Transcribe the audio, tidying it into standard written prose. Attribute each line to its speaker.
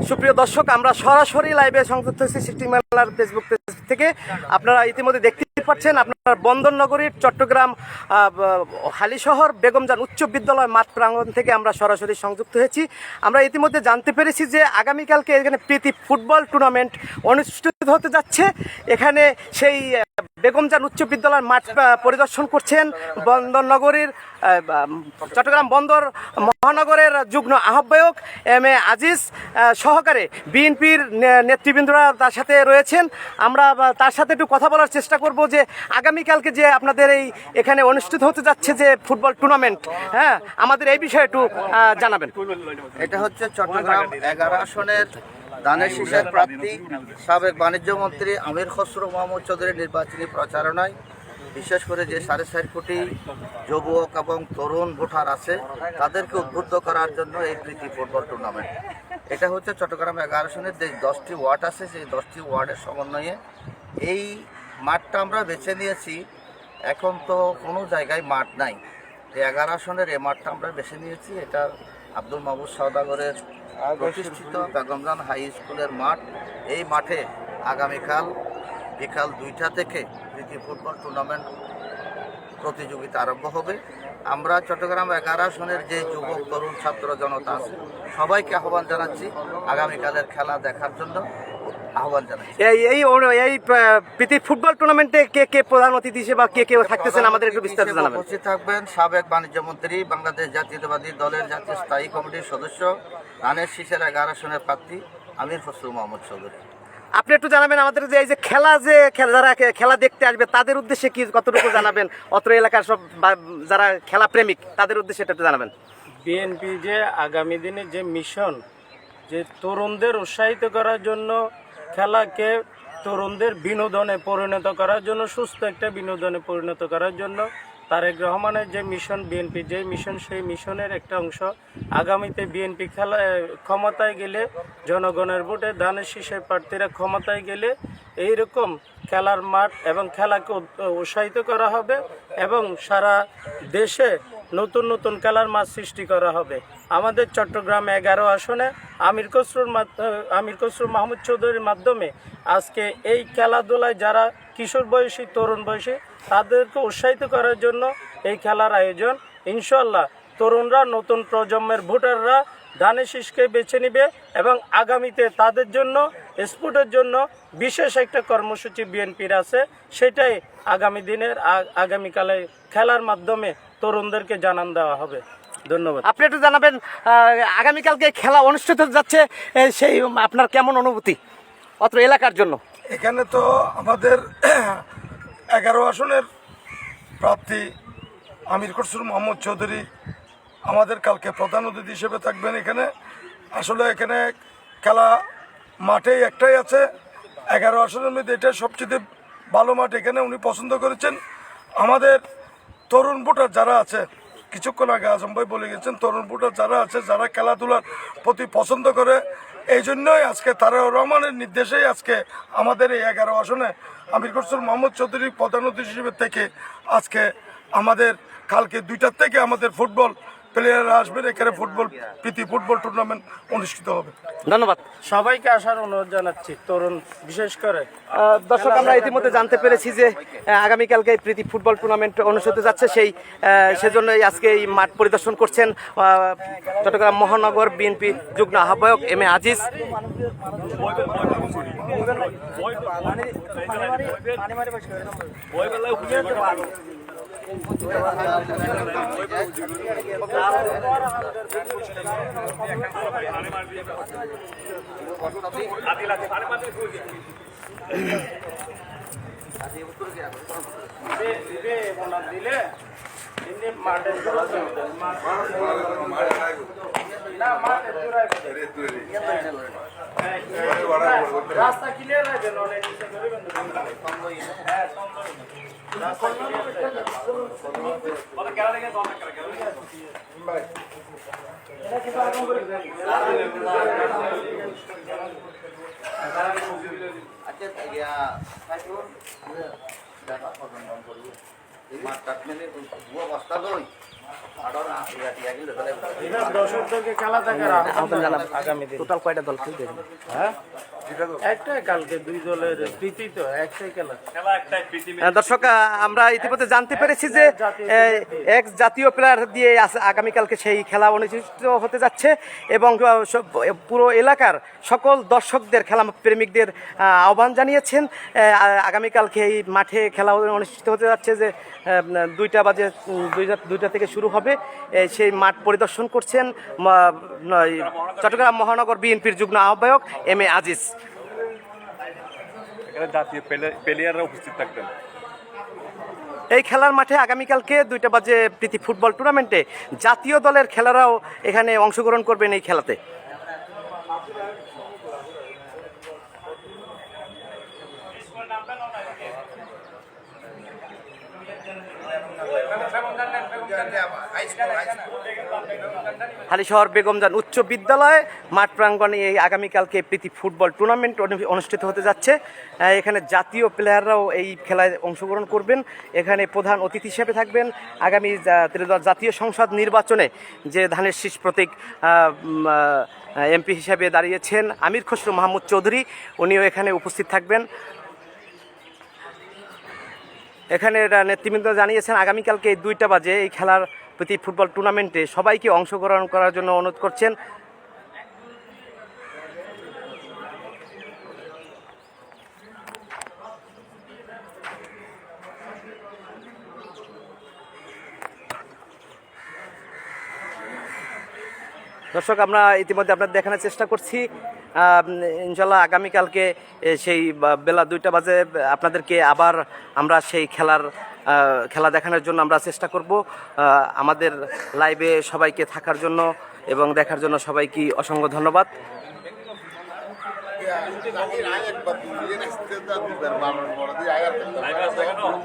Speaker 1: সুপ্রিয় দর্শক, আমরা সরাসরি লাইভে সংযুক্ত হয়েছি সিটি মেলার ফেসবুক পেজ থেকে। আপনারা ইতিমধ্যে দেখতে পাচ্ছেন আপনার বন্দরনগরীর চট্টগ্রাম হালিশহর বেগমজান উচ্চ বিদ্যালয় মাঠ প্রাঙ্গণ থেকে আমরা সরাসরি সংযুক্ত হয়েছি। আমরা ইতিমধ্যে জানতে পেরেছি যে আগামীকালকে এখানে প্রীতি ফুটবল টুর্নামেন্ট অনুষ্ঠিত হতে যাচ্ছে। এখানে সেই বেগমজান উচ্চ বিদ্যালয়ের মাঠ পরিদর্শন করছেন বন্দরনগরীর চট্টগ্রাম বন্দর মহানগরের যুগ্ম আহ্বায়ক এম এ আজিজ সহকারে বিএনপির নেতৃবৃন্দরা তার সাথে রয়েছেন। আমরা তার সাথে একটু কথা বলার চেষ্টা করব যে আগামীকালকে যে আপনাদের এখানে অনুষ্ঠিত হতে যাচ্ছে যে ফুটবল টুর্নামেন্ট, হ্যাঁ, আমাদের এই বিষয়ে একটু জানাবেন।
Speaker 2: এটা হচ্ছে চট্টগ্রাম 11 আসনের দানের শীষের প্রার্থী সাবেক বাণিজ্য মন্ত্রী আমির খসরু মাহমুদ চৌধুরীর নির্বাচনী প্রচারণায় বিশেষ করে যে 4.5 কোটি যুবক এবং তরুণ ভোটার আছে তাদেরকে উদ্বুদ্ধ করার জন্য এই প্রীতি ফুটবল টুর্নামেন্ট। এটা হচ্ছে চট্টগ্রাম 11 আসনের যে 10টি ওয়ার্ড আছে সেই 10টি ওয়ার্ডের সমন্বয়ে এই মাঠটা আমরা বেছে নিয়েছি। এখন তো কোনো জায়গায় মাঠ নাই, এই 11 আসনের এই মাঠটা আমরা বেছে নিয়েছি। এটা আব্দুল মাহবুব সওদাগরের প্রতিষ্ঠিত বেগমজান হাই স্কুলের মাঠ। এই মাঠে আগামীকাল বিকাল 2টা থেকে প্রীতি ফুটবল টুর্নামেন্ট প্রতিযোগিতা আরম্ভ হবে। আমরা চট্টগ্রাম 11 আসনের যে যুবক তরুণ ছাত্র জনতা আছে সবাইকে আহ্বান জানাচ্ছি আগামীকালের খেলা দেখার জন্য আহ্বান জানাচ্ছি।
Speaker 1: এই প্রীতি ফুটবল টুর্নামেন্টে কে কে প্রধান অতিথি হিসেবে কে কে থাকতেছেন আমাদের একটু বিস্তারিত জানাবেন।
Speaker 2: উপস্থিত থাকবেন সাবেক বাণিজ্য মন্ত্রী, বাংলাদেশ জাতীয়তাবাদী দলের জাতীয় স্থায়ী কমিটির সদস্য, ধানের শীষের 11 আসনের প্রার্থী আমির খসরু মাহমুদ চৌধুরী।
Speaker 1: আপনি একটু জানাবেন আমাদের যে এই যে যারা খেলা দেখতে আসবে তাদের উদ্দেশ্যে কি কতটুকু জানাবেন, অত্র এলাকার সব যারা খেলা প্রেমিক তাদের উদ্দেশ্যে একটু জানাবেন।
Speaker 3: বিএনপি যে আগামী দিনে যে মিশন, যে তরুণদের উৎসাহিত করার জন্য, খেলাকে তরুণদের বিনোদনে পরিণত করার জন্য, সুস্থ একটা বিনোদনে পরিণত করার জন্য তারেক রহমানের যে মিশন, বিএনপির যে মিশন, সেই মিশনের একটা অংশ। আগামীতে বিএনপি ক্ষমতায় গেলে, জনগণের ভোটে ধানের শীষের প্রার্থীরা ক্ষমতায় গেলে এইরকম খেলার মাঠ এবং খেলাকে উৎসাহিত করা হবে এবং সারা দেশে নতুন নতুন খেলার মাঠ সৃষ্টি করা হবে। আমাদের চট্টগ্রাম 11 আসনে আমির খসরু মাহমুদ চৌধুরীর মাধ্যমে আজকে এই খেলাধুলায় যারা কিশোর বয়সী, তরুণ বয়সী, তাদেরকে উৎসাহিত করার জন্য এই খেলার আয়োজন। ইনশাল্লাহ তরুণরা, নতুন প্রজন্মের ভোটাররা ধানের শীষকে বেছে নিবে এবং আগামীতে তাদের জন্য স্পোর্টের জন্য বিশেষ একটা কর্মসূচি বিএনপির আছে। সেটাই আগামী দিনের আগামীকালে খেলার মাধ্যমে তরুণদেরকে জানান দেওয়া হবে। ধন্যবাদ।
Speaker 1: আপনি একটু জানাবেন আগামীকালকে খেলা অনুষ্ঠিত যাচ্ছে, সেই আপনার কেমন অনুভূতি অত্র এলাকার জন্য?
Speaker 4: এখানে তো আমাদের 11 আসনের প্রার্থী আমির খসরু মাহমুদ চৌধুরী আমাদের কালকে প্রধান অতিথি হিসেবে থাকবেন। এখানে আসলে এখানে খেলা মাঠে একটাই আছে 11 আসনের মধ্যে, এটা সবচেয়ে ভালো মাঠ। এখানে উনি পছন্দ করেছেন আমাদের তরুণ ভোটার যারা আছে, কিছুক্ষণ আগে আজম ভাই বলে গেছেন, তরুণ ভোটার যারা আছে, যারা খেলাধুলার প্রতি পছন্দ করে, এই জন্যই আজকে তারেক রহমানের নির্দেশেই আজকে আমাদের এই 11 আসনে আমির খসরু মাহমুদ চৌধুরী প্রধান অতিথি হিসেবে থেকে আজকে আমাদের কালকে 2টার থেকে আমাদের ফুটবল প্লেয়াররা আসবেন। এখানে প্রীতি ফুটবল টুর্নামেন্ট অনুষ্ঠিত হবে।
Speaker 1: ধন্যবাদ।
Speaker 3: সবাইকে আসার অনুরোধ জানাচ্ছি, তরুণ বিশেষ করে।
Speaker 1: দর্শক, আমরা ইতিমধ্যে জানতে পেরেছি যে আগামীকালকে প্রীতি ফুটবল টুর্নামেন্ট অনুষ্ঠিত যাচ্ছে, সেজন্যই আজকে এই মাঠ পরিদর্শন করছেন চট্টগ্রাম মহানগর বিএনপি যুগ্ম আহ্বায়ক এম এ আজিজ।
Speaker 3: রাস্তা ক্লিয়ার আছে,
Speaker 2: মাঠ টাটমেলে বস্তা দই
Speaker 3: এবার দর্শকদেরকে খেলা দেখার আহ্বান জানাবো আগামী দিন।
Speaker 1: টোটাল কয়টা দল খেলবে?
Speaker 3: হ্যাঁ, একটাই কালকে 2 দলের প্রীতি তো একটাই খেলা।
Speaker 1: দর্শক, আমরা ইতিমধ্যে জানতে পেরেছি যে এক জাতীয় প্লেয়ার দিয়ে আগামীকালকে সেই খেলা অনুষ্ঠিত হতে যাচ্ছে এবং পুরো এলাকার সকল দর্শকদের, খেলা প্রেমিকদের আহ্বান জানিয়েছেন আগামীকালকে এই মাঠে খেলা অনুষ্ঠিত হতে যাচ্ছে, যে 2টা বাজে 2টা থেকে শুরু হবে। সেই মাঠ পরিদর্শন করছেন চট্টগ্রাম মহানগর বিএনপির যুগ্ম আহ্বায়ক এম এ আজিজ।
Speaker 5: জাতীয় প্লেয়াররা উপস্থিত থাকবেন।
Speaker 1: এই খেলার মাঠে আগামীকালকে 2টা বাজে প্রীতি ফুটবল টুর্নামেন্টে জাতীয় দলের খেলারাও এখানে অংশগ্রহণ করবেন এই খেলাতে। হালিশহর বেগমজান উচ্চ বিদ্যালয় মাঠ প্রাঙ্গণে এই আগামীকালকে প্রীতি ফুটবল টুর্নামেন্ট অনুষ্ঠিত হতে যাচ্ছে। এখানে জাতীয় প্লেয়াররাও এই খেলায় অংশগ্রহণ করবেন। এখানে প্রধান অতিথি হিসেবে থাকবেন আগামী জাতীয় সংসদ নির্বাচনে যে ধানের শীষ প্রতীক এমপি হিসেবে দাঁড়িয়েছেন আমির খসরু মাহমুদ চৌধুরী, উনিও এখানে উপস্থিত থাকবেন। এখানে নেতৃবৃন্দ জানিয়েছেন আগামীকালকে 2টা বাজে এই খেলার প্রতি ফুটবল টুর্নামেন্টে সবাইকে অংশগ্রহণ করার জন্য অনুরোধ করছেন। দর্শক, আমরা ইতিমধ্যে আপনাদের দেখানোর চেষ্টা করছি। ইনশাল্লাহ আগামীকালকে সেই বেলা 2টা বাজে আপনাদেরকে আবার আমরা সেই খেলা দেখানোর জন্য আমরা চেষ্টা করব। আমাদের লাইভে সবাইকে থাকার জন্য এবং দেখার জন্য সবাইকে অসংখ্য ধন্যবাদ।